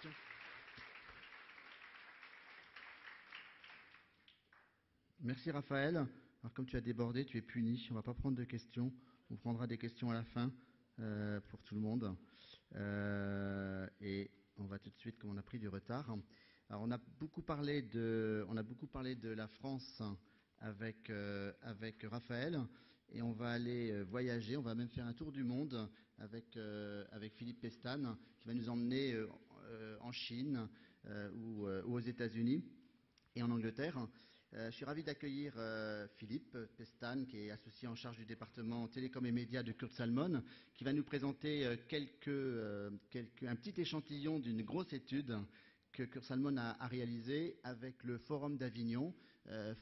questions. Merci Raphaël. Alors comme tu as débordé, tu es puni. On ne va pas prendre de questions. On prendra des questions à la fin pour tout le monde. Et on va tout de suite, comme on a pris du retard. Alors on a beaucoup parlé de la France avec Raphaël. Et on va aller voyager. On va même faire un tour du monde avec Philippe Pestane qui va nous emmener en Chine ou aux États-Unis et en Angleterre. Je suis ravi d'accueillir Philippe Pestane, qui est associé en charge du département télécom et médias de Kurt Salmon, qui va nous présenter un petit échantillon d'une grosse étude que Kurt Salmon a réalisée avec le Forum d'Avignon.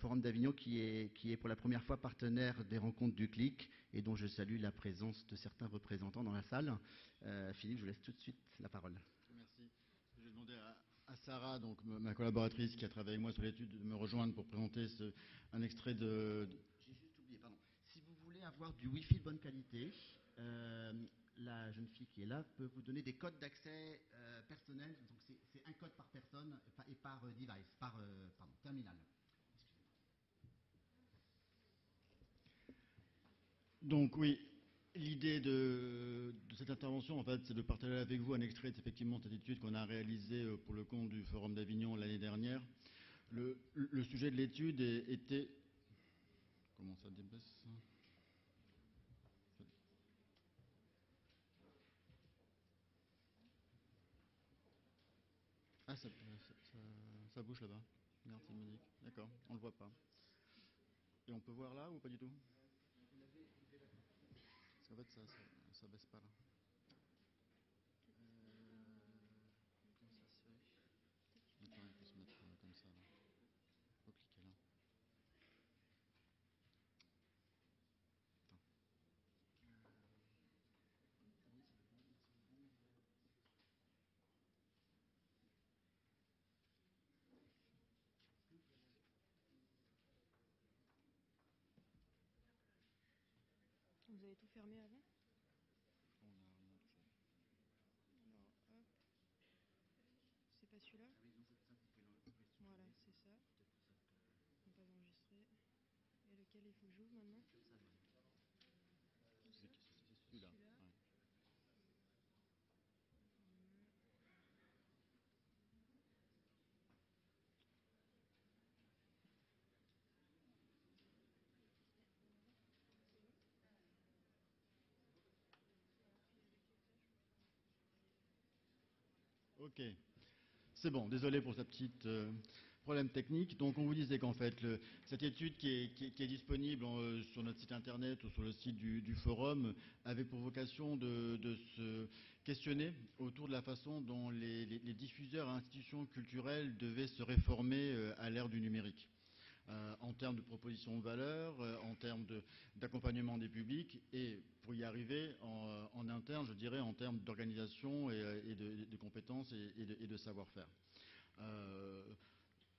Forum d'Avignon qui est pour la première fois partenaire des rencontres du CLIC et dont je salue la présence de certains représentants dans la salle. Philippe, je vous laisse tout de suite la parole. Merci. Je vais demander à Sarah, donc ma collaboratrice qui a travaillé avec moi sur l'étude, de me rejoindre pour présenter un extrait de... J'ai juste oublié, pardon. Si vous voulez avoir du Wi-Fi de bonne qualité, la jeune fille qui est là peut vous donner des codes d'accès personnels. Donc c'est un code par personne et par device, par terminal. Donc oui, l'idée de cette intervention, en fait, c'est de partager avec vous un extrait effectivement de cette étude qu'on a réalisée pour le compte du Forum d'Avignon l'année dernière. Le sujet de l'étude était... Comment ça dépasse ? Ah, ça bouge là-bas. Regarde, c'est magique. D'accord, on le voit pas. Et on peut voir là ou pas du tout ? Parce qu'en fait, ça baisse pas là. Comment ça se fait ? Attends, il peut se mettre comme ça là. Faut cliquer là. Attends. Vous avez tout fermé avant ? On a touché. Alors, hop. C'est pas celui-là ? Ah oui, non, c'est ça, Voilà, c'est ça. On va l'enregistrer. Et lequel il faut que j'ouvre maintenant ? C'est celui-là. Ouais. Ok, c'est bon, désolé pour ce petit problème technique. Donc on vous disait qu'en fait, cette étude qui est disponible sur notre site internet ou sur le site du forum avait pour vocation de se questionner autour de la façon dont les diffuseurs et institutions culturelles devaient se réformer à l'ère du numérique. En termes de proposition de valeur, en termes d'accompagnement des publics, et pour y arriver en interne, je dirais, en termes d'organisation et de compétences et de savoir-faire.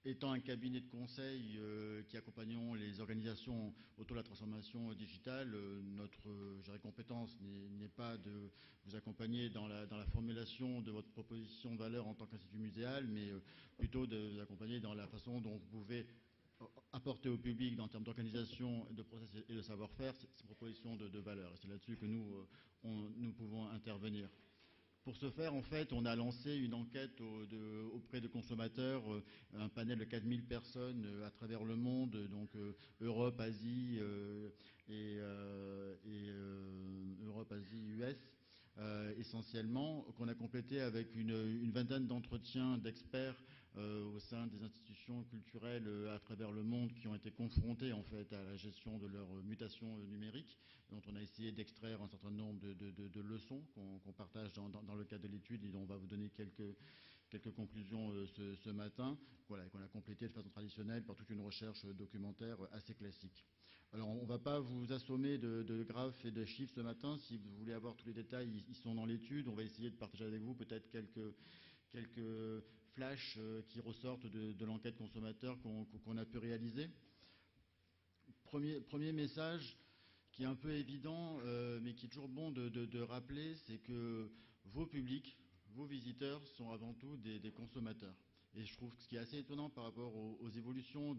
Étant un cabinet de conseil qui accompagnons les organisations autour de la transformation digitale, notre compétence n'est pas de vous accompagner dans la formulation de votre proposition de valeur en tant qu'institut muséal, mais plutôt de vous accompagner dans la façon dont vous pouvez apporter au public en termes d'organisation, de process et de savoir-faire ces propositions de valeur. Et c'est là-dessus que nous pouvons intervenir. Pour ce faire, en fait, on a lancé une enquête auprès de consommateurs, un panel de 4000 personnes à travers le monde, donc Europe, Asie Europe, Asie, US, essentiellement, qu'on a complété avec une vingtaine d'entretiens d'experts au sein des institutions culturelles à travers le monde qui ont été confrontés en fait à la gestion de leur mutation numérique, dont on a essayé d'extraire un certain nombre de leçons qu'on partage dans le cadre de l'étude et dont on va vous donner quelques conclusions ce matin, voilà, et qu'on a complété de façon traditionnelle par toute une recherche documentaire assez classique. Alors on ne va pas vous assommer de graphes et de chiffres ce matin. Si vous voulez avoir tous les détails, ils sont dans l'étude. On va essayer de partager avec vous peut-être quelques flashs qui ressortent de l'enquête consommateur qu'on a pu réaliser. Premier message qui est un peu évident, mais qui est toujours bon de rappeler, c'est que vos publics, vos visiteurs sont avant tout des consommateurs. Et je trouve que ce qui est assez étonnant par rapport aux évolutions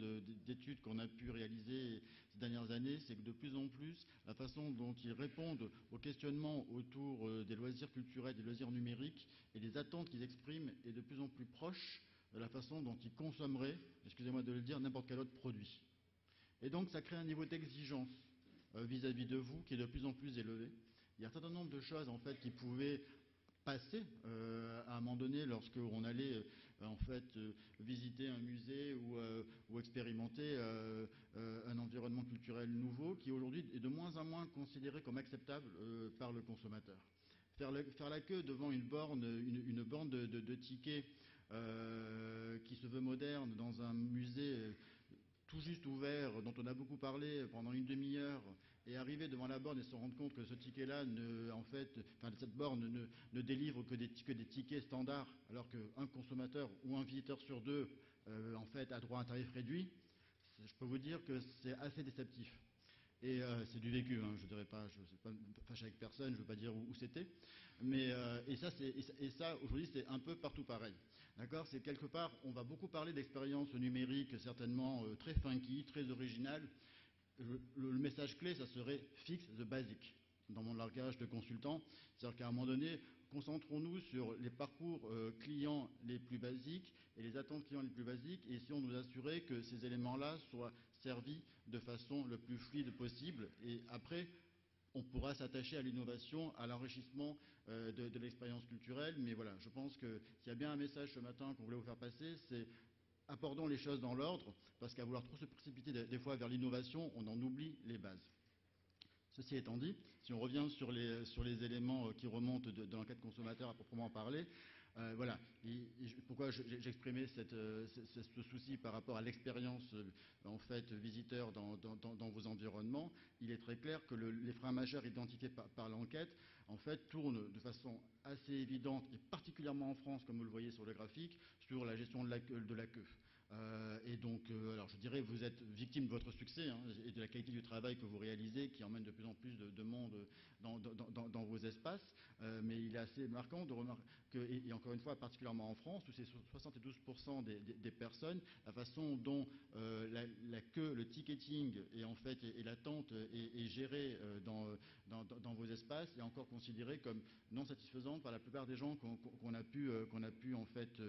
d'études qu'on a pu réaliser ces dernières années, c'est que de plus en plus, la façon dont ils répondent aux questionnements autour des loisirs culturels, des loisirs numériques et des attentes qu'ils expriment est de plus en plus proche de la façon dont ils consommeraient, excusez-moi de le dire, n'importe quel autre produit. Et donc ça crée un niveau d'exigence vis-à-vis de vous qui est de plus en plus élevé. Il y a un certain nombre de choses en fait qui pouvaient passer à un moment donné lorsque on allait en fait visiter un musée ou expérimenter un environnement culturel nouveau qui aujourd'hui est de moins en moins considéré comme acceptable par le consommateur. Faire la queue devant une borne de tickets qui se veut moderne dans un musée tout juste ouvert, dont on a beaucoup parlé pendant une demi-heure, et arriver devant la borne et se rendre compte que ce ticket-là, cette borne ne délivre que des tickets standards, alors qu'un consommateur ou un visiteur sur deux, en fait, a droit à un tarif réduit, je peux vous dire que c'est assez déceptif. Et c'est du vécu, hein, je ne suis pas fâché avec personne, je ne veux pas dire où c'était. Mais ça aujourd'hui, c'est un peu partout pareil. D'accord ? C'est quelque part, on va beaucoup parler d'expériences numériques, certainement très funky, très originales. Le message clé, ça serait fix the basic, dans mon langage de consultant. C'est-à-dire qu'à un moment donné, concentrons-nous sur les parcours clients les plus basiques et les attentes clients les plus basiques et essayons de nous assurer que ces éléments-là soient servis de façon le plus fluide possible. Et après, on pourra s'attacher à l'innovation, à l'enrichissement de l'expérience culturelle. Mais voilà, je pense qu'il y a bien un message ce matin qu'on voulait vous faire passer, c'est abordons les choses dans l'ordre, parce qu'à vouloir trop se précipiter des fois vers l'innovation, on en oublie les bases. Ceci étant dit, si on revient sur les éléments qui remontent de l'enquête consommateur à proprement parler, voilà. Pourquoi j'exprimais ce souci par rapport à l'expérience en fait visiteur dans vos environnements. Il est très clair que les freins majeurs identifiés par l'enquête en fait tournent de façon assez évidente et particulièrement en France, comme vous le voyez sur le graphique, sur la gestion de la queue. Et donc, alors je dirais, vous êtes victime de votre succès hein, et de la qualité du travail que vous réalisez, qui emmène de plus en plus de monde dans vos espaces. Mais il est assez marquant de remarquer que, et encore une fois, particulièrement en France, où c'est 72% des personnes, la façon dont la queue, le ticketing et en fait et l'attente est gérée dans vos espaces est encore considérée comme non satisfaisante par la plupart des gens qu'on a pu en fait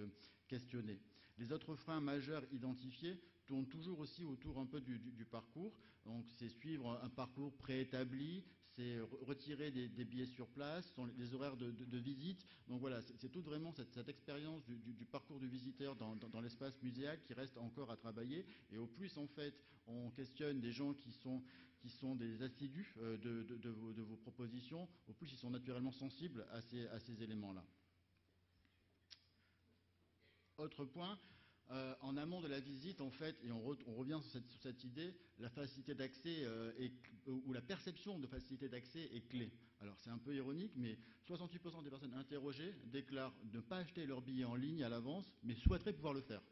questionner. Les autres freins majeurs identifiés tournent toujours aussi autour un peu du parcours. Donc c'est suivre un parcours préétabli, c'est retirer des billets sur place, ce sont les horaires de visite. Donc voilà, c'est toute vraiment cette expérience du parcours du visiteur dans l'espace muséal qui reste encore à travailler. Et au plus en fait on questionne des gens qui sont des assidus de vos propositions, au plus ils sont naturellement sensibles à ces éléments-là. Autre point, en amont de la visite, en fait, et on revient sur cette idée, la facilité d'accès ou la perception de facilité d'accès est clé. Alors c'est un peu ironique, mais 68% des personnes interrogées déclarent ne pas acheter leur billet en ligne à l'avance, mais souhaiteraient pouvoir le faire.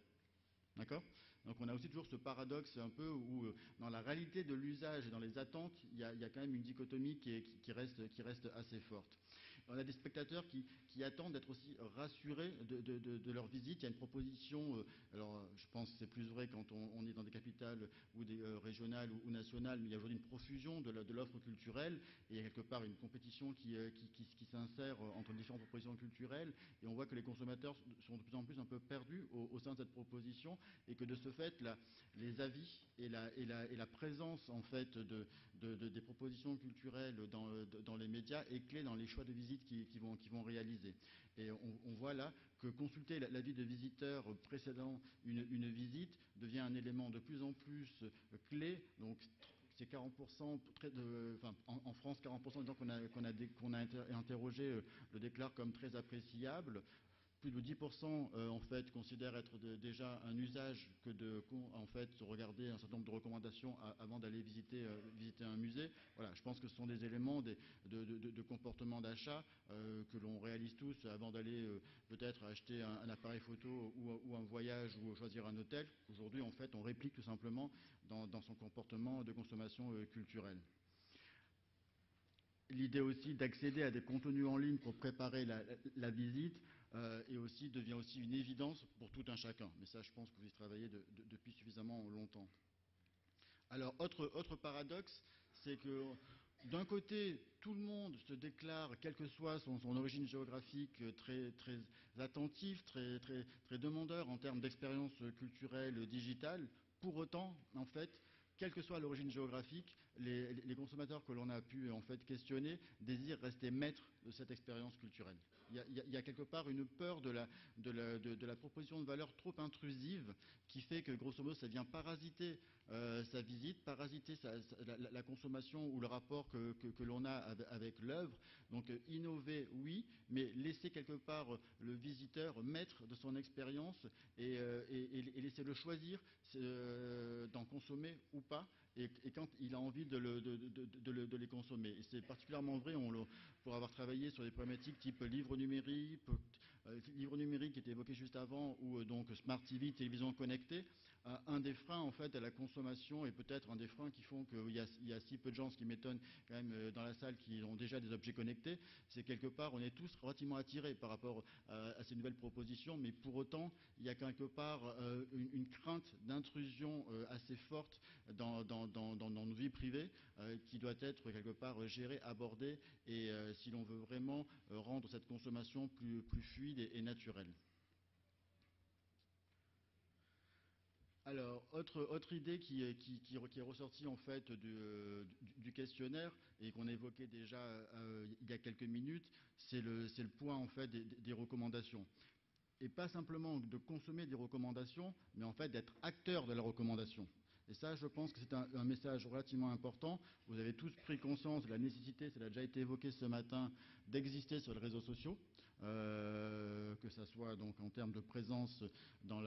D'accord ? Donc on a aussi toujours ce paradoxe un peu où dans la réalité de l'usage et dans les attentes, il y a quand même une dichotomie qui reste assez forte. On a des spectateurs qui attendent d'être aussi rassurés de leur visite. Il y a une proposition, alors je pense que c'est plus vrai quand on est dans des capitales ou des régionales ou nationales, mais il y a aujourd'hui une profusion de l'offre culturelle et il y a quelque part une compétition qui s'insère entre différentes propositions culturelles et on voit que les consommateurs sont de plus en plus un peu perdus au sein de cette proposition et que de ce fait, les avis et la présence en fait des propositions culturelles dans les médias est clé dans les choix de visite qu'ils vont réaliser. Et on voit là que consulter l'avis de visiteurs précédant une visite devient un élément de plus en plus clé. Donc c'est 40%, en France, 40% des gens qu'on a interrogés le déclarent comme très appréciable. Plus de 10% en fait considèrent être déjà un usage que de en fait regarder un certain nombre de recommandations avant d'aller visiter un musée. Voilà, je pense que ce sont des éléments de comportement d'achat que l'on réalise tous avant d'aller peut-être acheter un appareil photo ou un voyage ou choisir un hôtel. Aujourd'hui, en fait, on réplique tout simplement dans son comportement de consommation culturelle. L'idée aussi d'accéder à des contenus en ligne pour préparer la visite. et aussi devient aussi une évidence pour tout un chacun. Mais ça, je pense que vous y travaillez depuis suffisamment longtemps. Alors, autre paradoxe, c'est que d'un côté, tout le monde se déclare, quelle que soit son origine géographique, très, très attentif, très, très, très demandeur en termes d'expérience culturelle digitale. Pour autant, en fait, quelle que soit l'origine géographique, les consommateurs que l'on a pu en fait questionner désirent rester maîtres de cette expérience culturelle. Il y a quelque part une peur de la proposition de valeur trop intrusive qui fait que, grosso modo, ça vient parasiter sa visite, parasiter la consommation ou le rapport que l'on a avec l'œuvre. Donc innover, oui, mais laisser quelque part le visiteur maître de son expérience et laisser le choisir d'en consommer ou pas, et quand il a envie de les consommer. Et c'est particulièrement vrai pour avoir travaillé sur des problématiques type livre numérique qui était évoqué juste avant, ou donc Smart TV, télévision connectée. Un des freins en fait à la consommation, et peut-être un des freins qui font qu'il y a si peu de gens, ce qui m'étonne quand même dans la salle, qui ont déjà des objets connectés, c'est quelque part on est tous relativement attirés par rapport à ces nouvelles propositions, mais pour autant il y a quelque part une crainte d'intrusion assez forte dans nos vies privées qui doit être quelque part gérée, abordée, et si l'on veut vraiment rendre cette consommation plus fluide et naturelle. Alors, autre idée qui est ressortie en fait du questionnaire et qu'on évoquait déjà il y a quelques minutes, c'est le point en fait des recommandations. Et pas simplement de consommer des recommandations, mais en fait d'être acteur de la recommandation. Et ça, je pense que c'est un message relativement important. Vous avez tous pris conscience de la nécessité, ça a déjà été évoqué ce matin, d'exister sur les réseaux sociaux, que ça soit donc en termes de présence dans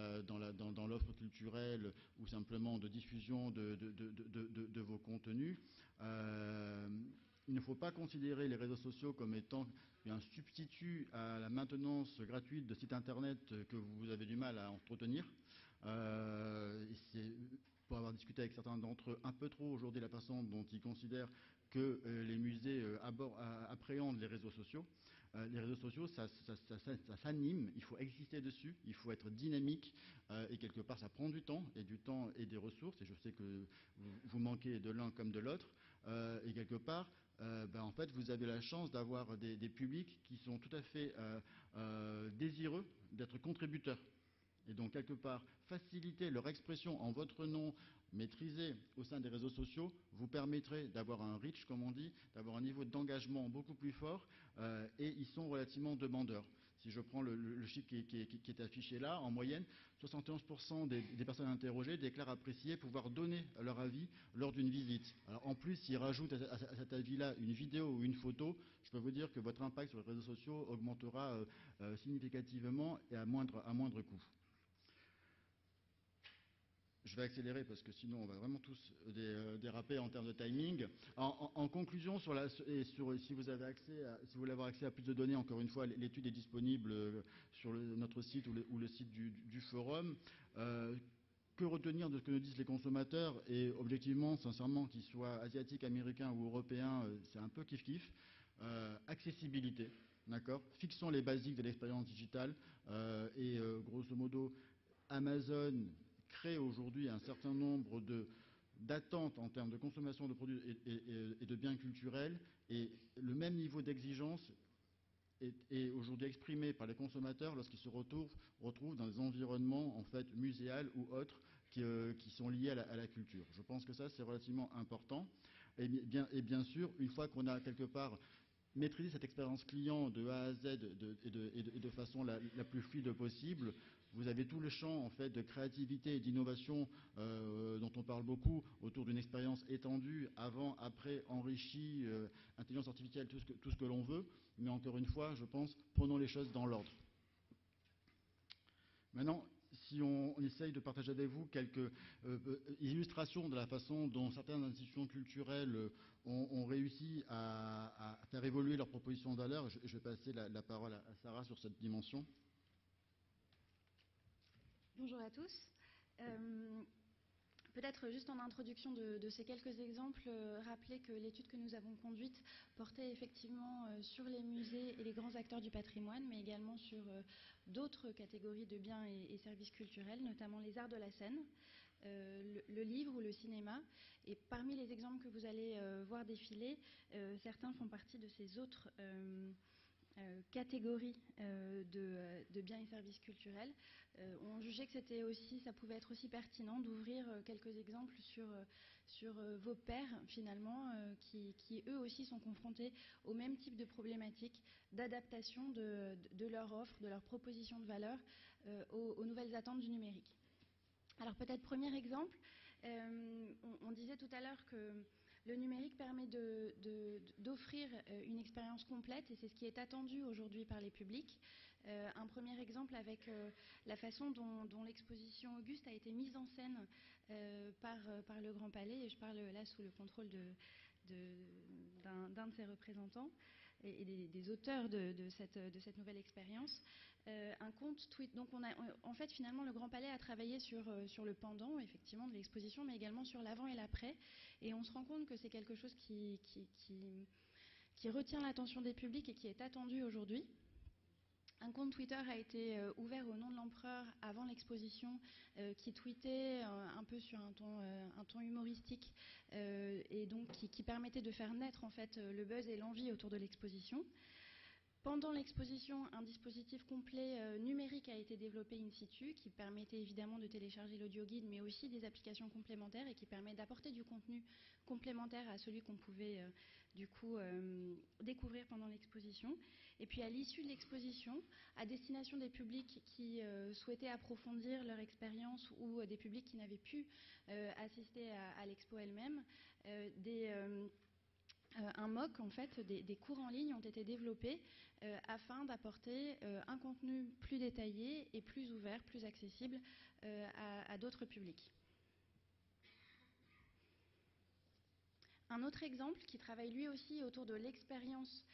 l'offre culturelle ou simplement de diffusion de vos contenus. Il ne faut pas considérer les réseaux sociaux comme étant un substitut à la maintenance gratuite de sites internet que vous avez du mal à entretenir. Pour avoir discuté avec certains d'entre eux un peu trop aujourd'hui la façon dont ils considèrent que les musées appréhendent les réseaux sociaux. Les réseaux sociaux, ça s'anime, il faut exister dessus, il faut être dynamique, et quelque part ça prend du temps et des ressources, et je sais que vous manquez de l'un comme de l'autre, et quelque part en fait vous avez la chance d'avoir des publics qui sont tout à fait désireux d'être contributeurs. Et donc, quelque part, faciliter leur expression en votre nom, maîtrisé au sein des réseaux sociaux, vous permettrait d'avoir un reach, comme on dit, d'avoir un niveau d'engagement beaucoup plus fort, et ils sont relativement demandeurs. Si je prends le chiffre qui est affiché là, en moyenne, 71% des personnes interrogées déclarent apprécier pouvoir donner leur avis lors d'une visite. Alors, en plus, s'ils rajoutent à cet avis-là une vidéo ou une photo, je peux vous dire que votre impact sur les réseaux sociaux augmentera significativement et à moindre coût. Je vais accélérer parce que sinon on va vraiment tous déraper en termes de timing. En conclusion, si vous avez accès à plus de données, encore une fois, l'étude est disponible sur notre site ou le site du forum. Que retenir de ce que nous disent les consommateurs? Et objectivement, sincèrement, qu'ils soient asiatiques, américains ou européens, c'est un peu kiff-kiff. Accessibilité, d'accord? Fixons les basiques de l'expérience digitale et grosso modo, Amazon crée aujourd'hui un certain nombre d'attentes en termes de consommation de produits et de biens culturels, et le même niveau d'exigence est aujourd'hui exprimé par les consommateurs lorsqu'ils se retrouvent dans des environnements en fait muséals ou autres qui sont liés à la culture. Je pense que ça, c'est relativement important. Et bien sûr, une fois qu'on a quelque part maîtriser cette expérience client de A à Z et de façon la plus fluide possible, vous avez tout le champ en fait de créativité et d'innovation dont on parle beaucoup autour d'une expérience étendue, avant, après, enrichie, intelligence artificielle, tout ce que l'on veut. Mais encore une fois, je pense, prenons les choses dans l'ordre. Maintenant, si on essaye de partager avec vous quelques illustrations de la façon dont certaines institutions culturelles ont réussi à faire évoluer leurs propositions de valeur, je vais passer la parole à Sarah sur cette dimension. Bonjour à tous. Peut-être juste en introduction de ces quelques exemples, rappeler que l'étude que nous avons conduite portait effectivement sur les musées et les grands acteurs du patrimoine, mais également sur d'autres catégories de biens et services culturels, notamment les arts de la scène, le livre ou le cinéma. Et parmi les exemples que vous allez voir défiler, certains font partie de ces autres catégories de biens et services culturels. On jugeait que ça pouvait être aussi pertinent d'ouvrir quelques exemples sur vos pairs finalement, qui eux aussi sont confrontés au même type de problématiques d'adaptation de leur offre, de leur proposition de valeur aux nouvelles attentes du numérique. Alors peut-être premier exemple, on disait tout à l'heure que le numérique permet d'offrir une expérience complète et c'est ce qui est attendu aujourd'hui par les publics. Un premier exemple avec la façon dont l'exposition Auguste a été mise en scène par le Grand Palais, et je parle là sous le contrôle d'un de ses représentants et des auteurs de cette nouvelle expérience. Un compte tweet. Donc en fait finalement le Grand Palais a travaillé sur le pendant effectivement de l'exposition, mais également sur l'avant et l'après. Et on se rend compte que c'est quelque chose qui retient l'attention des publics et qui est attendu aujourd'hui. Un compte Twitter a été ouvert au nom de l'empereur avant l'exposition, qui tweetait un peu sur un ton humoristique et donc qui permettait de faire naître en fait le buzz et l'envie autour de l'exposition. Pendant l'exposition, un dispositif complet numérique a été développé in situ qui permettait évidemment de télécharger l'audio guide, mais aussi des applications complémentaires et qui permet d'apporter du contenu complémentaire à celui qu'on pouvait du coup découvrir pendant l'exposition. Et puis à l'issue de l'exposition, à destination des publics qui souhaitaient approfondir leur expérience ou des publics qui n'avaient pu assister à l'expo elle-même, un MOOC, en fait, des cours en ligne ont été développés afin d'apporter un contenu plus détaillé et plus ouvert, plus accessible à d'autres publics. Un autre exemple qui travaille lui aussi autour de l'expérience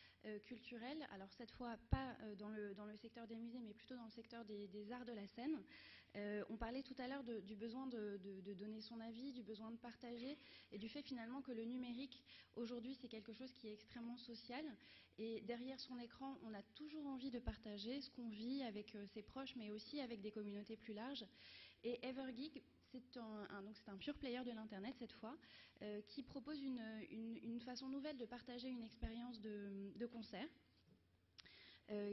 culturelle, alors cette fois pas dans le secteur des musées, mais plutôt dans le secteur des arts de la scène. On parlait tout à l'heure du besoin de donner son avis, du besoin de partager et du fait finalement que le numérique aujourd'hui c'est quelque chose qui est extrêmement social et derrière son écran on a toujours envie de partager ce qu'on vit avec ses proches mais aussi avec des communautés plus larges. Et Evergeek, c'est un pure player de l'internet cette fois, qui propose une façon nouvelle de partager une expérience de concert.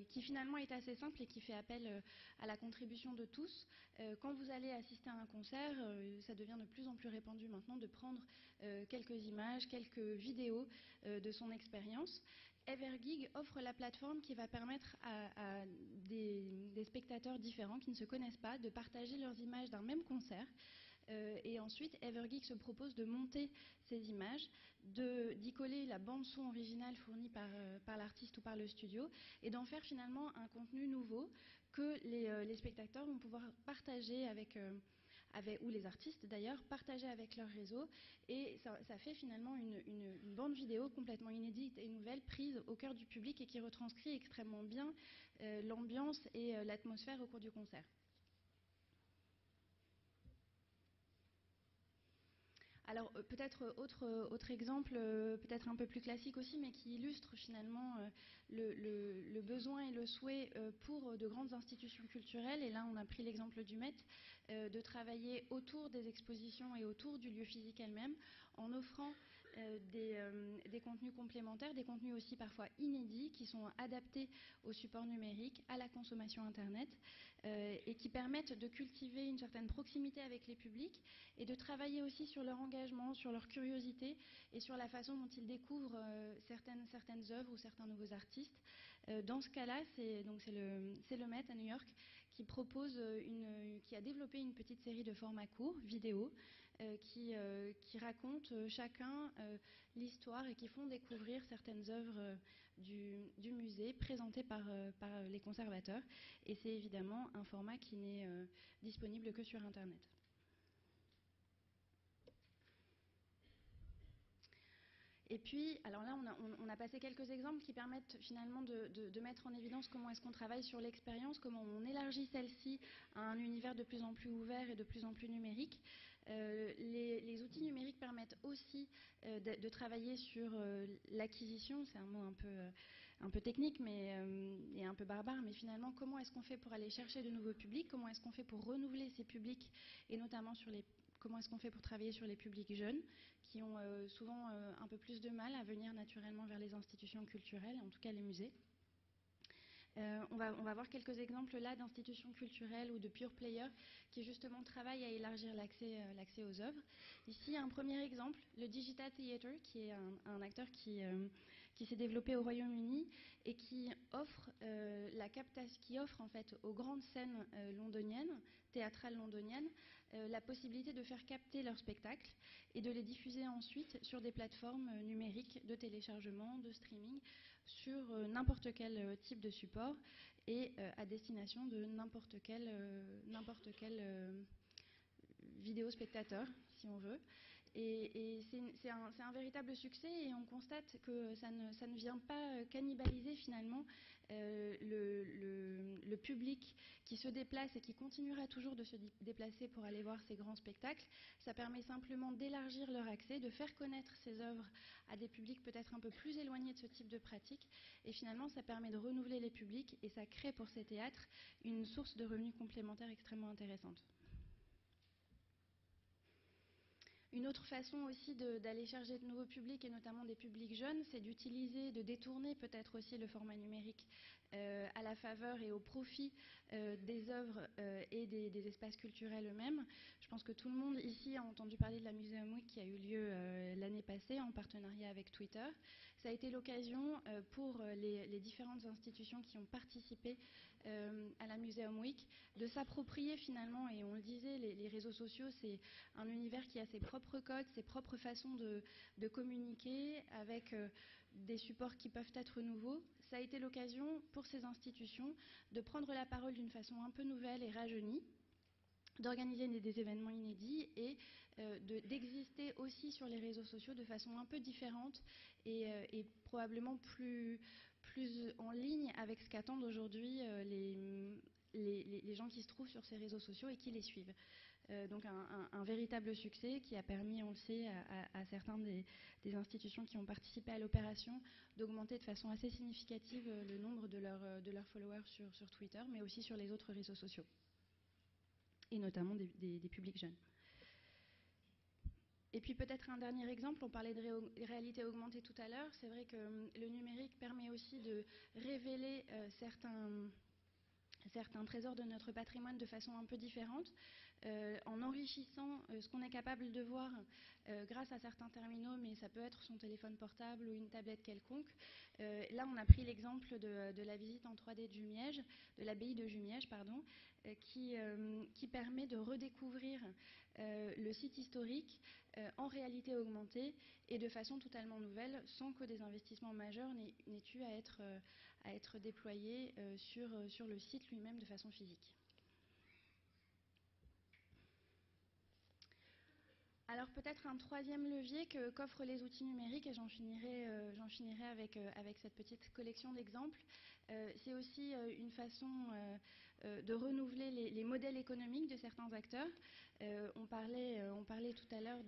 Qui finalement est assez simple et qui fait appel à la contribution de tous. Quand vous allez assister à un concert, ça devient de plus en plus répandu maintenant de prendre quelques images, quelques vidéos de son expérience. Evergeek offre la plateforme qui va permettre à des spectateurs différents qui ne se connaissent pas de partager leurs images d'un même concert. Et ensuite, Evergeek se propose de monter ces images, d'y coller la bande-son originale fournie par l'artiste ou par le studio, et d'en faire finalement un contenu nouveau que les spectateurs vont pouvoir partager ou les artistes d'ailleurs, partager avec leur réseau. Et ça fait finalement une bande vidéo complètement inédite et nouvelle, prise au cœur du public et qui retranscrit extrêmement bien l'ambiance et l'atmosphère au cours du concert. Alors peut-être autre exemple, peut-être un peu plus classique aussi, mais qui illustre finalement le besoin et le souhait pour de grandes institutions culturelles. Et là, on a pris l'exemple du Met, de travailler autour des expositions et autour du lieu physique elle-même, en offrant des contenus complémentaires, des contenus aussi parfois inédits, qui sont adaptés au support numérique, à la consommation Internet, et qui permettent de cultiver une certaine proximité avec les publics et de travailler aussi sur leur engagement, sur leur curiosité et sur la façon dont ils découvrent certaines œuvres ou certains nouveaux artistes. Dans ce cas-là, c'est le Met à New York qui a développé une petite série de formats courts, vidéo, qui racontent chacun l'histoire et qui font découvrir certaines œuvres du musée présentées par les conservateurs. Et c'est évidemment un format qui n'est disponible que sur Internet. Et puis, alors là, on a passé quelques exemples qui permettent finalement de mettre en évidence comment est-ce qu'on travaille sur l'expérience, comment on élargit celle-ci à un univers de plus en plus ouvert et de plus en plus numérique. Les outils numériques permettent aussi de travailler sur l'acquisition, c'est un mot un peu technique et un peu barbare, mais finalement, comment est-ce qu'on fait pour aller chercher de nouveaux publics, comment est-ce qu'on fait pour renouveler ces publics, et notamment comment est-ce qu'on fait pour travailler sur les publics jeunes, qui ont souvent un peu plus de mal à venir naturellement vers les institutions culturelles, en tout cas les musées. On va voir quelques exemples là d'institutions culturelles ou de pure players qui justement travaillent à élargir l'accès aux œuvres. Ici, un premier exemple, le Digital Theatre, qui est un acteur qui s'est développé au Royaume-Uni et qui offre en fait aux grandes scènes londoniennes, théâtrales londoniennes, la possibilité de faire capter leurs spectacles et de les diffuser ensuite sur des plateformes numériques de téléchargement, de streaming, sur n'importe quel type de support et à destination de n'importe quel vidéospectateur, si on veut. Et c'est un véritable succès et on constate que ça ne vient pas cannibaliser finalement le public qui se déplace et qui continuera toujours de se déplacer pour aller voir ces grands spectacles. Ça permet simplement d'élargir leur accès, de faire connaître ces œuvres à des publics peut-être un peu plus éloignés de ce type de pratique. Et finalement, ça permet de renouveler les publics et ça crée pour ces théâtres une source de revenus complémentaires extrêmement intéressante. Une autre façon aussi d'aller chercher de nouveaux publics, et notamment des publics jeunes, c'est de détourner peut-être aussi le format numérique à la faveur et au profit des œuvres et des espaces culturels eux-mêmes. Je pense que tout le monde ici a entendu parler de la Museum Week qui a eu lieu l'année passée en partenariat avec Twitter. Ça a été l'occasion pour les différentes institutions qui ont participé à la Museum Week de s'approprier finalement, et on le disait, les réseaux sociaux, c'est un univers qui a ses propres codes, ses propres façons de communiquer avec des supports qui peuvent être nouveaux. Ça a été l'occasion pour ces institutions de prendre la parole d'une façon un peu nouvelle et rajeunie, d'organiser des événements inédits et d'exister aussi sur les réseaux sociaux de façon un peu différente et probablement plus en ligne avec ce qu'attendent aujourd'hui les gens qui se trouvent sur ces réseaux sociaux et qui les suivent. Donc un véritable succès qui a permis, on le sait, à certains des institutions qui ont participé à l'opération d'augmenter de façon assez significative le nombre de leurs followers sur Twitter, mais aussi sur les autres réseaux sociaux, et notamment des publics jeunes. Et puis peut-être un dernier exemple, on parlait de réalité augmentée tout à l'heure. C'est vrai que le numérique permet aussi de révéler certains trésors de notre patrimoine de façon un peu différente, en enrichissant ce qu'on est capable de voir grâce à certains terminaux, mais ça peut être son téléphone portable ou une tablette quelconque. Là, on a pris l'exemple de la visite en 3D de Jumièges, de l'abbaye de Jumièges, qui permet de redécouvrir le site historique en réalité augmentée et de façon totalement nouvelle, sans que des investissements majeurs n'aient eu à être déployés sur le site lui-même de façon physique. Alors peut-être un troisième levier qu'offrent les outils numériques, et j'en finirai avec cette petite collection d'exemples, c'est aussi une façon de renouveler les modèles économiques de certains acteurs. On parlait tout à l'heure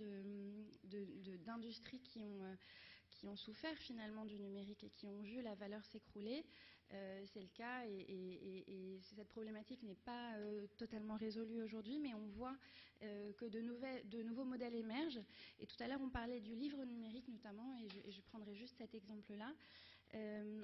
d'industries qui ont souffert finalement du numérique et qui ont vu la valeur s'écrouler. C'est le cas et cette problématique n'est pas totalement résolue aujourd'hui, mais on voit que de nouveaux modèles émergent. Et tout à l'heure, on parlait du livre numérique notamment, et je prendrai juste cet exemple-là.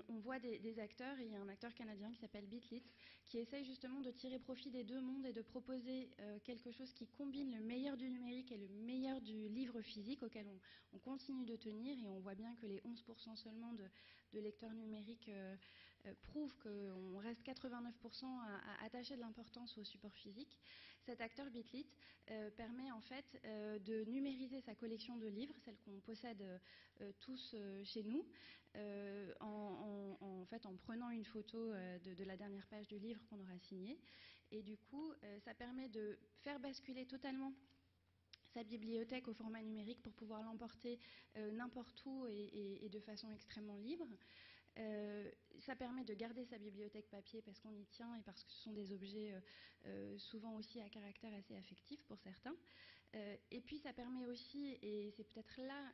On voit des acteurs, et il y a un acteur canadien qui s'appelle Bitlit, qui essaye justement de tirer profit des deux mondes et de proposer quelque chose qui combine le meilleur du numérique et le meilleur du livre physique, auquel on continue de tenir, et on voit bien que les 11% seulement de lecteurs numériques prouvent qu'on reste 89% à attacher de l'importance au support physique. Cet acteur Bitlit permet en fait de numériser sa collection de livres, celle qu'on possède tous chez nous, en prenant une photo de la dernière page du livre qu'on aura signé. Et du coup, ça permet de faire basculer totalement sa bibliothèque au format numérique pour pouvoir l'emporter n'importe où et de façon extrêmement libre. Ça permet de garder sa bibliothèque papier parce qu'on y tient et parce que ce sont des objets souvent aussi à caractère assez affectif pour certains. Et puis ça permet aussi, et c'est peut-être là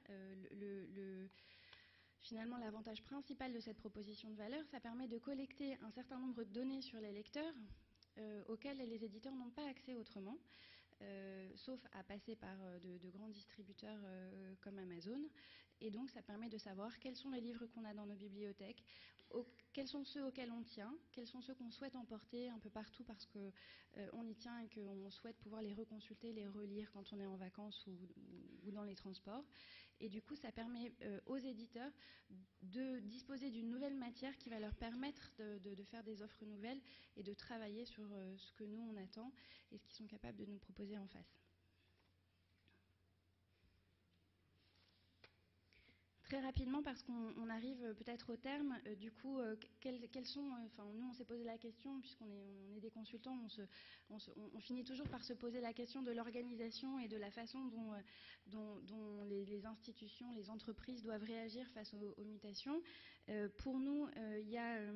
finalement l'avantage principal de cette proposition de valeur, ça permet de collecter un certain nombre de données sur les lecteurs auxquelles les éditeurs n'ont pas accès autrement. Sauf à passer par de grands distributeurs comme Amazon. Et donc, ça permet de savoir quels sont les livres qu'on a dans nos bibliothèques, quels sont ceux auxquels on tient, quels sont ceux qu'on souhaite emporter un peu partout parce qu'on y tient et qu'on souhaite pouvoir les reconsulter, les relire quand on est en vacances ou dans les transports. Et du coup, ça permet aux éditeurs de disposer d'une nouvelle matière qui va leur permettre de faire des offres nouvelles et de travailler sur ce que nous, on attend et ce qu'ils sont capables de nous proposer en face. Très rapidement, parce qu'on arrive peut-être au terme, du coup, quels sont... nous, on s'est posé la question, puisqu'on est des consultants, on finit toujours par se poser la question de l'organisation et de la façon dont les institutions, les entreprises doivent réagir face aux mutations. Pour nous, il y a...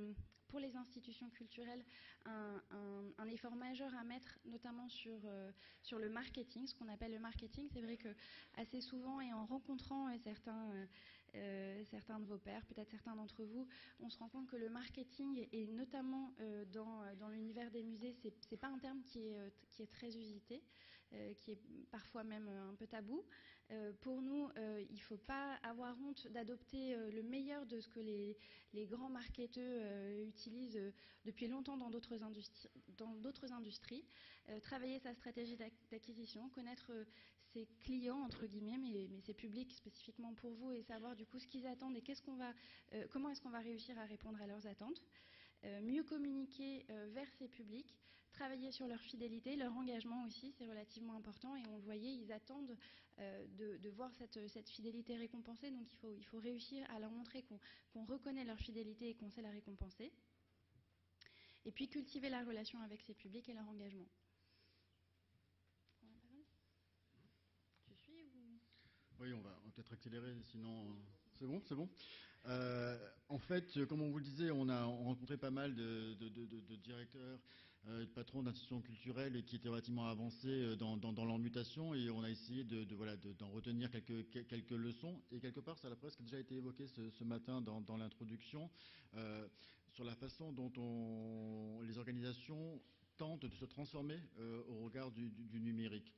pour les institutions culturelles, un effort majeur à mettre, notamment sur le marketing, ce qu'on appelle le marketing. C'est vrai que assez souvent, et en rencontrant certains de vos pairs, peut-être certains d'entre vous, on se rend compte que le marketing, et notamment dans l'univers des musées, c'est pas un terme qui est très usité, qui est parfois même un peu tabou. Pour nous, il ne faut pas avoir honte d'adopter le meilleur de ce que les grands marketeurs utilisent depuis longtemps dans d'autres industries. Travailler sa stratégie d'acquisition, connaître ses clients, entre guillemets, mais ses publics spécifiquement pour vous, et savoir du coup ce qu'ils attendent et comment est-ce qu'on va réussir à répondre à leurs attentes. Mieux communiquer vers ces publics, travailler sur leur fidélité, leur engagement aussi, c'est relativement important, et on le voyait, ils attendent de voir cette fidélité récompensée, donc il faut réussir à leur montrer qu'on reconnaît leur fidélité et qu'on sait la récompenser. Et puis cultiver la relation avec ces publics et leur engagement. Tu suis ou... Oui, on va peut-être accélérer, sinon... C'est bon, c'est bon. En fait, comme on vous le disait, on a rencontré pas mal de directeurs, de patrons d'institutions culturelles qui étaient relativement avancés dans leur mutation, et on a essayé d'en retenir quelques leçons. Et quelque part, ça a presque déjà été évoqué ce matin dans l'introduction, sur la façon dont les organisations tentent de se transformer au regard du numérique.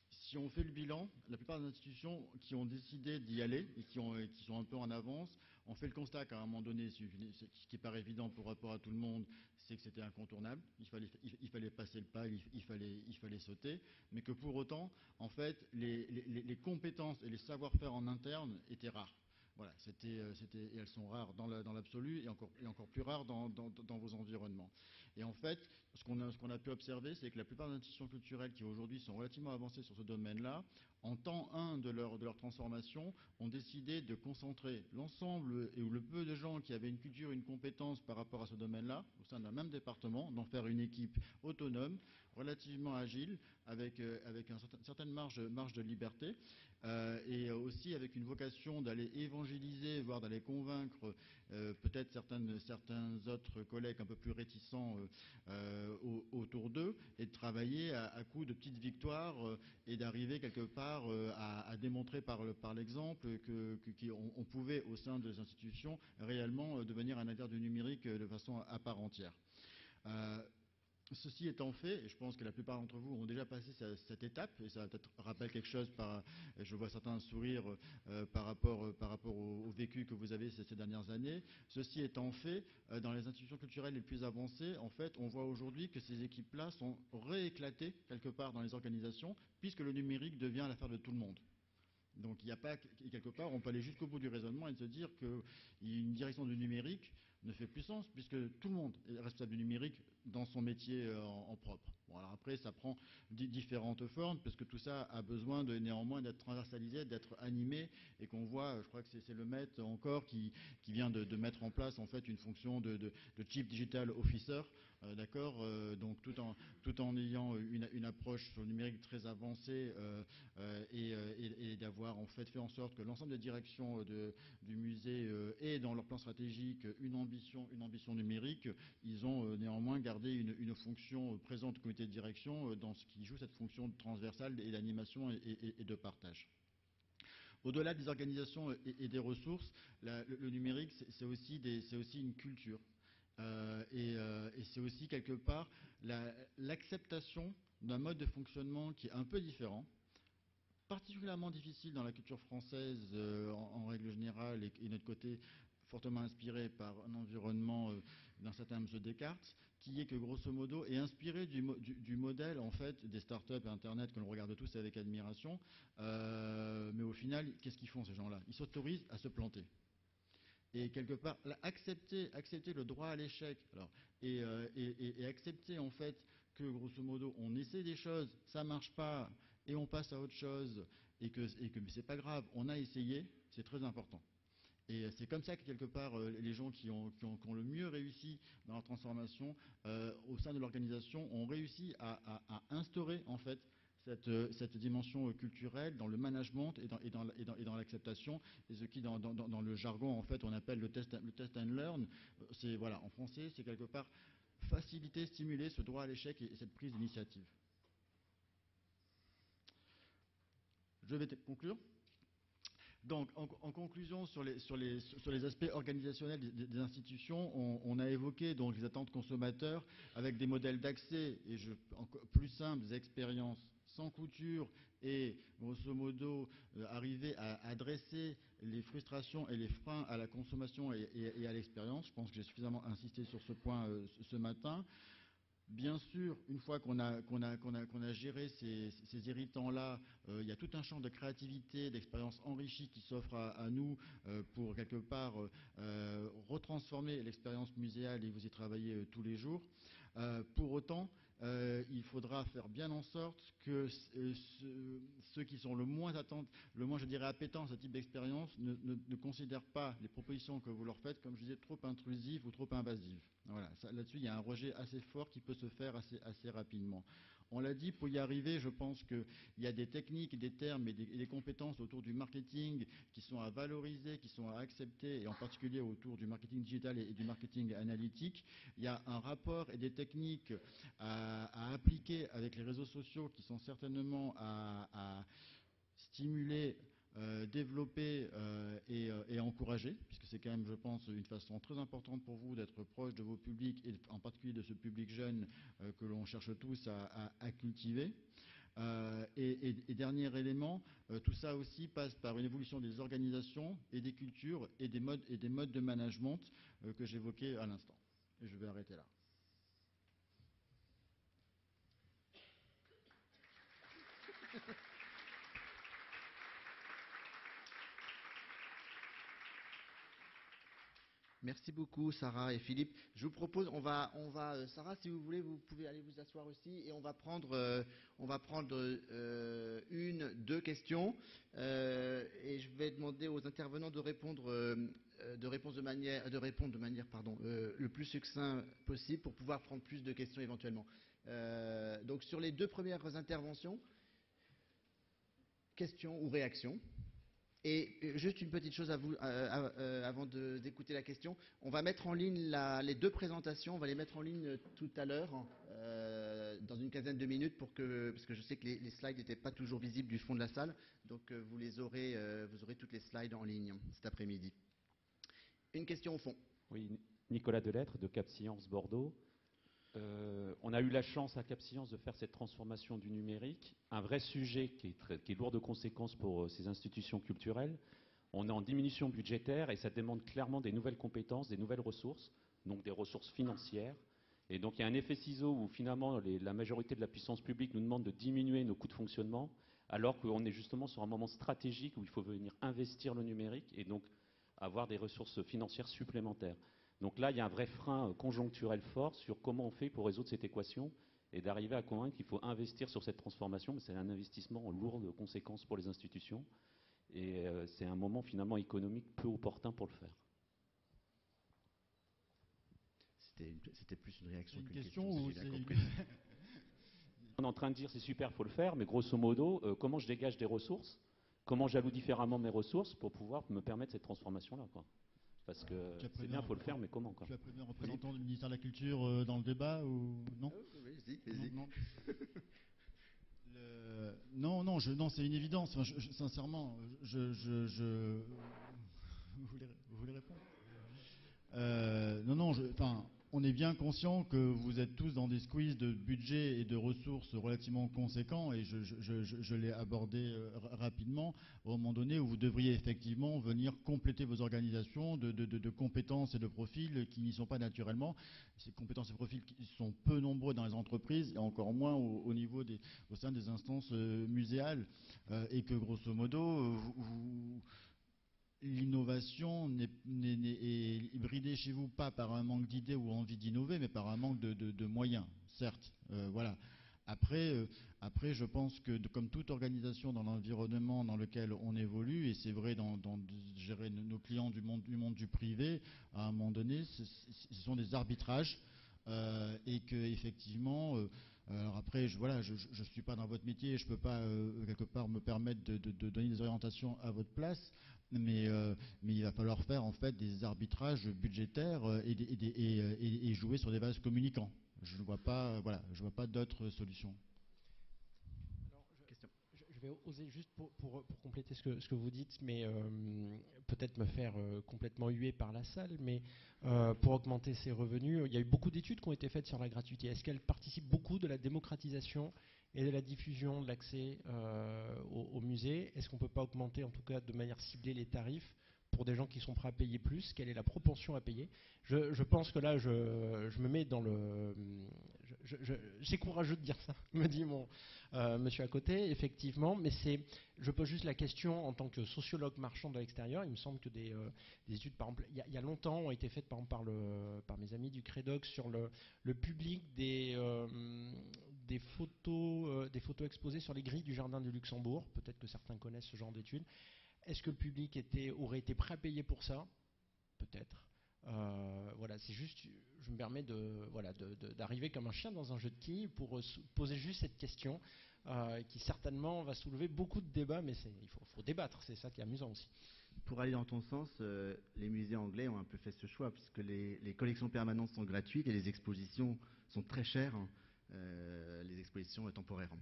Si on fait le bilan, la plupart des institutions qui ont décidé d'y aller et qui sont un peu en avance, on fait le constat qu'à un moment donné, ce qui paraît évident pour rapport à tout le monde, c'est que c'était incontournable. Il fallait passer le pas, il fallait sauter, mais que pour autant, en fait, les compétences et les savoir-faire en interne étaient rares. Voilà, et elles sont rares dans l'absolu et encore plus rares dans vos environnements. Et en fait, ce qu'on a pu observer, c'est que la plupart des institutions culturelles qui aujourd'hui sont relativement avancées sur ce domaine-là, en temps 1 de leur transformation, ont décidé de concentrer l'ensemble ou le peu de gens qui avaient une culture, une compétence par rapport à ce domaine-là, au sein d'un même département, d'en faire une équipe autonome, relativement agile, avec une certaine marge de liberté, et aussi avec une vocation d'aller évangéliser, voire d'aller convaincre peut-être certains autres collègues un peu plus réticents autour d'eux, et de travailler à coup de petites victoires et d'arriver quelque part à démontrer par l'exemple qu'on pouvait, au sein des institutions, réellement devenir un acteur du numérique de façon à part entière. Ceci étant fait, et je pense que la plupart d'entre vous ont déjà passé cette étape, et ça peut-être rappelle quelque chose, je vois certains sourire par rapport au vécu que vous avez ces dernières années. Ceci étant fait, dans les institutions culturelles les plus avancées, en fait, on voit aujourd'hui que ces équipes-là sont rééclatées quelque part dans les organisations, puisque le numérique devient l'affaire de tout le monde. Donc il n'y a pas, quelque part, on peut aller jusqu'au bout du raisonnement et se dire qu'une direction du numérique ne fait plus sens, puisque tout le monde est responsable du numérique dans son métier en propre. Bon, alors après, ça prend différentes formes, parce que tout ça a besoin néanmoins d'être transversalisé, d'être animé, et qu'on voit, je crois que c'est le Met encore qui vient de mettre en place en fait une fonction de Chief Digital Officer, d'accord, donc tout en ayant une approche sur le numérique très avancée et d'avoir en fait en sorte que l'ensemble des directions du musée aient dans leur plan stratégique une ambition numérique. Ils ont néanmoins gardé une fonction présente au comité de direction dans ce qui joue cette fonction transversale et d'animation et de partage. Au-delà des organisations et des ressources, le numérique, c'est aussi une culture. Et c'est aussi quelque part l'acceptation d'un mode de fonctionnement qui est un peu différent, particulièrement difficile dans la culture française en règle générale, et notre côté fortement inspiré par un environnement d'un certain M. Descartes, qui est que grosso modo est inspiré du modèle en fait des startups Internet que l'on regarde tous avec admiration, mais au final, qu'est-ce qu'ils font ces gens-là? Ils s'autorisent à se planter. Et quelque part, accepter le droit à l'échec, et accepter en fait que grosso modo on essaie des choses, ça marche pas, et on passe à autre chose, et que mais c'est pas grave, on a essayé, c'est très important. Et c'est comme ça que, quelque part, les gens qui ont le mieux réussi dans la transformation au sein de l'organisation ont réussi à instaurer, en fait, cette dimension culturelle dans le management et dans l'acceptation, et ce qui, dans le jargon, en fait, on appelle le test and learn. Voilà, en français, c'est quelque part faciliter, stimuler ce droit à l'échec et cette prise d'initiative. Je vais conclure. Donc, en conclusion, sur les aspects organisationnels des institutions, on a évoqué donc les attentes consommateurs avec des modèles d'accès plus simples, des expériences sans couture, et grosso modo arriver à adresser les frustrations et les freins à la consommation et à l'expérience. Je pense que j'ai suffisamment insisté sur ce point ce matin. Bien sûr, une fois qu'on a géré ces irritants-là, il y a tout un champ de créativité, d'expérience enrichie qui s'offre à nous pour quelque part retransformer l'expérience muséale, et vous y travaillez tous les jours. Pour autant, il faudra faire bien en sorte que ceux qui sont le moins, je dirais, appétents à ce type d'expérience ne considèrent pas les propositions que vous leur faites, comme je disais, trop intrusives ou trop invasives. Voilà, là-dessus, il y a un rejet assez fort qui peut se faire assez rapidement. On l'a dit, pour y arriver, je pense qu'il y a des techniques, des termes et des compétences autour du marketing qui sont à valoriser, qui sont à accepter, et en particulier autour du marketing digital et du marketing analytique. Il y a un rapport et des techniques à appliquer avec les réseaux sociaux qui sont certainement à stimuler, développer et encourager, puisque c'est quand même, je pense, une façon très importante pour vous d'être proche de vos publics, et en particulier de ce public jeune que l'on cherche tous à cultiver. Et dernier élément, tout ça aussi passe par une évolution des organisations et des cultures et des modes de management que j'évoquais à l'instant. Et je vais arrêter là. Merci beaucoup, Sarah et Philippe. Je vous propose, Sarah, si vous voulez, vous pouvez aller vous asseoir aussi, et on va prendre deux questions, et je vais demander aux intervenants de répondre de manière le plus succinct possible pour pouvoir prendre plus de questions éventuellement. Donc, sur les deux premières interventions, questions ou réactions? Et juste une petite chose avant d'écouter la question. On va mettre en ligne les deux présentations, on va les mettre en ligne tout à l'heure, dans une quinzaine de minutes, parce que je sais que les slides n'étaient pas toujours visibles du fond de la salle. Donc vous aurez toutes les slides en ligne cet après-midi. Une question au fond. Oui, Nicolas Delettre de Cap Science Bordeaux. On a eu la chance à Cap Science de faire cette transformation du numérique, un vrai sujet qui est lourd de conséquences pour ces institutions culturelles. On est en diminution budgétaire et ça demande clairement des nouvelles compétences, des nouvelles ressources, donc des ressources financières. Et donc il y a un effet ciseau où finalement la majorité de la puissance publique nous demande de diminuer nos coûts de fonctionnement, alors qu'on est justement sur un moment stratégique où il faut venir investir le numérique et donc avoir des ressources financières supplémentaires. Donc là, il y a un vrai frein conjoncturel fort sur comment on fait pour résoudre cette équation. et d'arriver à convaincre qu'il faut investir sur cette transformation, mais c'est un investissement lourd de conséquences pour les institutions, et c'est un moment finalement économique peu opportun pour le faire. C'était plus une réaction une qu'une question question, ou si j'ai bien c'est compris. On est en train de dire c'est super, faut le faire, mais grosso modo, comment je dégage des ressources, comment j'alloue différemment mes ressources pour pouvoir me permettre cette transformation-là, quoi. Parce que c'est bien, faut le faire, mais comment, quoi. Tu as prévenu un représentant du ministère de la Culture dans le débat ou non? Oui, vas-y. Non, c'est une évidence. Enfin, sincèrement, vous voulez répondre? Enfin, on est bien conscient que vous êtes tous dans des squeezes de budget et de ressources relativement conséquents, et je l'ai abordé rapidement, au moment donné où vous devriez effectivement venir compléter vos organisations de compétences et de profils qui n'y sont pas naturellement. Ces compétences et profils qui sont peu nombreux dans les entreprises, et encore moins au sein des instances muséales, et que grosso modo, l'innovation est bridée chez vous pas par un manque d'idées ou envie d'innover, mais par un manque de moyens, certes. Voilà. Après, je pense que comme toute organisation dans l'environnement dans lequel on évolue, et c'est vrai dans gérer nos clients du monde du privé, à un moment donné, ce sont des arbitrages, et que effectivement. Alors après, je suis pas dans votre métier, je peux pas quelque part me permettre de donner des orientations à votre place. Mais il va falloir faire en fait des arbitrages budgétaires et jouer sur des vases communicants. Je ne vois pas, je vois pas d'autres solutions. Alors, je vais oser juste pour compléter ce que vous dites, mais peut-être me faire complètement huer par la salle, mais pour augmenter ses revenus, il y a eu beaucoup d'études qui ont été faites sur la gratuité. Est-ce qu'elle participe beaucoup de la démocratisation et de la diffusion de l'accès au musée? Est-ce qu'on ne peut pas augmenter, en tout cas de manière ciblée, les tarifs pour des gens qui sont prêts à payer plus? Quelle est la propension à payer? Je pense que là, je me mets dans le... C'est courageux de dire ça, me dit mon monsieur à côté, effectivement, mais je pose juste la question en tant que sociologue marchand de l'extérieur. Il me semble que des études, par exemple, il y a longtemps, ont été faites par exemple par mes amis du Credox sur le public des photos exposées sur les grilles du Jardin du Luxembourg. Peut-être que certains connaissent ce genre d'études. Est-ce que le public aurait été prêt à payer pour ça? Peut-être. Voilà, c'est juste, je me permets d'arriver comme un chien dans un jeu de quilles pour poser juste cette question qui certainement va soulever beaucoup de débats, mais il faut débattre, c'est ça qui est amusant aussi. Pour aller dans ton sens, les musées anglais ont un peu fait ce choix, puisque les collections permanentes sont gratuites et les expositions sont très chères, les expositions temporaires.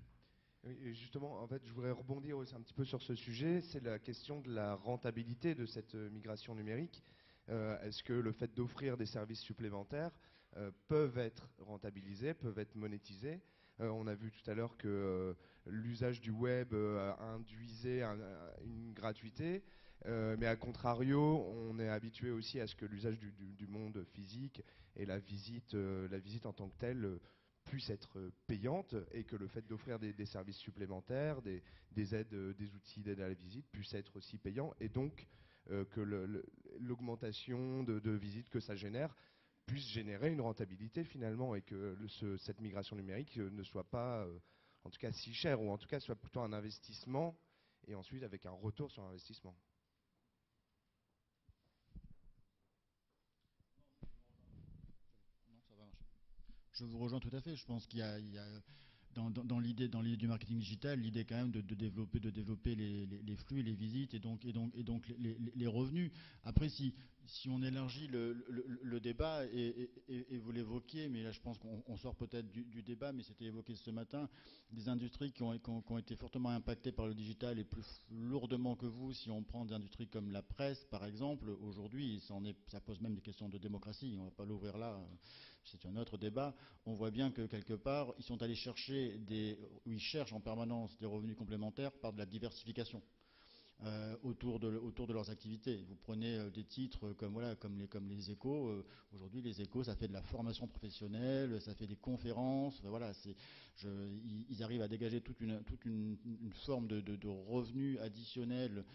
Oui, et justement, en fait, je voudrais rebondir aussi un petit peu sur ce sujet, c'est la question de la rentabilité de cette migration numérique. Est-ce que le fait d'offrir des services supplémentaires peuvent être rentabilisés, peuvent être monétisés? On a vu tout à l'heure que l'usage du web induisait une gratuité, mais à contrario, on est habitué aussi à ce que l'usage du monde physique et la visite en tant que telle puisse être payante, et que le fait d'offrir des services supplémentaires, des aides, des outils d'aide à la visite puisse être aussi payant, et donc que l'augmentation de visites que ça génère puisse générer une rentabilité finalement, et que cette migration numérique ne soit pas en tout cas si chère, ou en tout cas soit plutôt un investissement, et ensuite avec un retour sur investissement. Non, ça va marcher. Je vous rejoins tout à fait. Je pense qu'il y a dans l'idée du marketing digital, l'idée quand même de développer les flux, les visites et donc les revenus. Après, si on élargit le débat, et vous l'évoquiez, mais là je pense qu'on sort peut-être du débat, mais c'était évoqué ce matin, des industries qui ont été fortement impactées par le digital, et plus lourdement que vous, si on prend des industries comme la presse par exemple, aujourd'hui, ça pose même des questions de démocratie, on ne va pas l'ouvrir là, c'est un autre débat. On voit bien que quelque part, ils sont allés ils cherchent en permanence des revenus complémentaires par de la diversification autour de leurs activités. Vous prenez des titres comme les Échos. Aujourd'hui, les Échos, ça fait de la formation professionnelle, ça fait des conférences. Voilà, ils arrivent à dégager toute une forme de revenus additionnels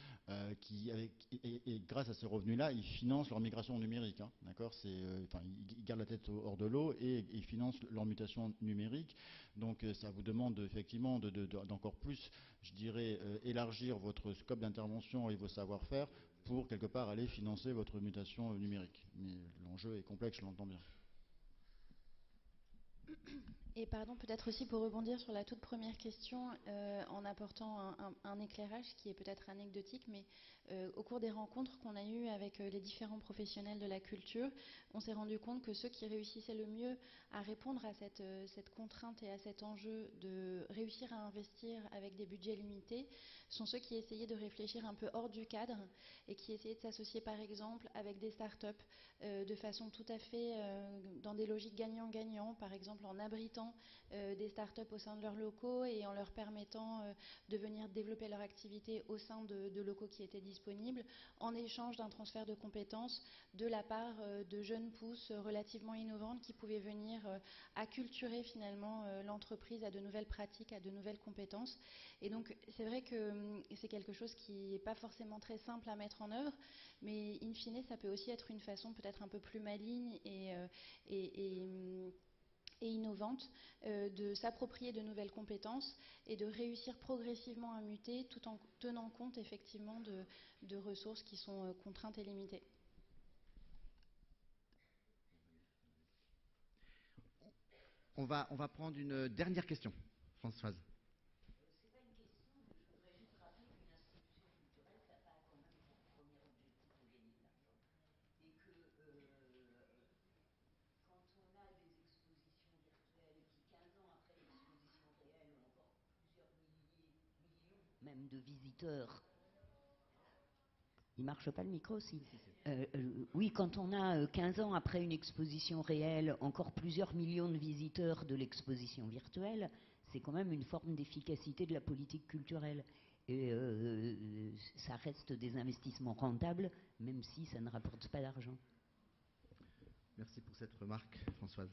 et grâce à ces revenus-là, ils financent leur migration numérique. Hein, d'accord, ils gardent la tête hors de l'eau et ils financent leur mutation numérique. Donc ça vous demande effectivement d'encore plus, je dirais, élargir votre scope d'intervention et vos savoir-faire pour quelque part aller financer votre mutation numérique. Mais l'enjeu est complexe, je l'entends bien. Et pardon, peut-être aussi pour rebondir sur la toute première question, en apportant un éclairage qui est peut-être anecdotique, mais au cours des rencontres qu'on a eues avec les différents professionnels de la culture, on s'est rendu compte que ceux qui réussissaient le mieux à répondre à cette contrainte et à cet enjeu de réussir à investir avec des budgets limités sont ceux qui essayaient de réfléchir un peu hors du cadre et qui essayaient de s'associer par exemple avec des startups de façon tout à fait dans des logiques gagnant-gagnant, par exemple en abritant des startups au sein de leurs locaux et en leur permettant de venir développer leur activité au sein de locaux qui étaient disponibles, en échange d'un transfert de compétences de la part de jeunes pousses relativement innovantes qui pouvaient venir acculturer finalement l'entreprise à de nouvelles pratiques, à de nouvelles compétences. Et donc c'est vrai que c'est quelque chose qui n'est pas forcément très simple à mettre en œuvre, mais in fine ça peut aussi être une façon peut-être un peu plus maligne et innovante de s'approprier de nouvelles compétences et de réussir progressivement à muter tout en tenant compte effectivement de ressources qui sont contraintes et limitées. On va prendre une dernière question, Françoise. Même de visiteurs. Il marche pas le micro aussi. Oui, quand on a 15 ans après une exposition réelle, encore plusieurs millions de visiteurs de l'exposition virtuelle, c'est quand même une forme d'efficacité de la politique culturelle. Et ça reste des investissements rentables, même si ça ne rapporte pas d'argent. Merci pour cette remarque, Françoise.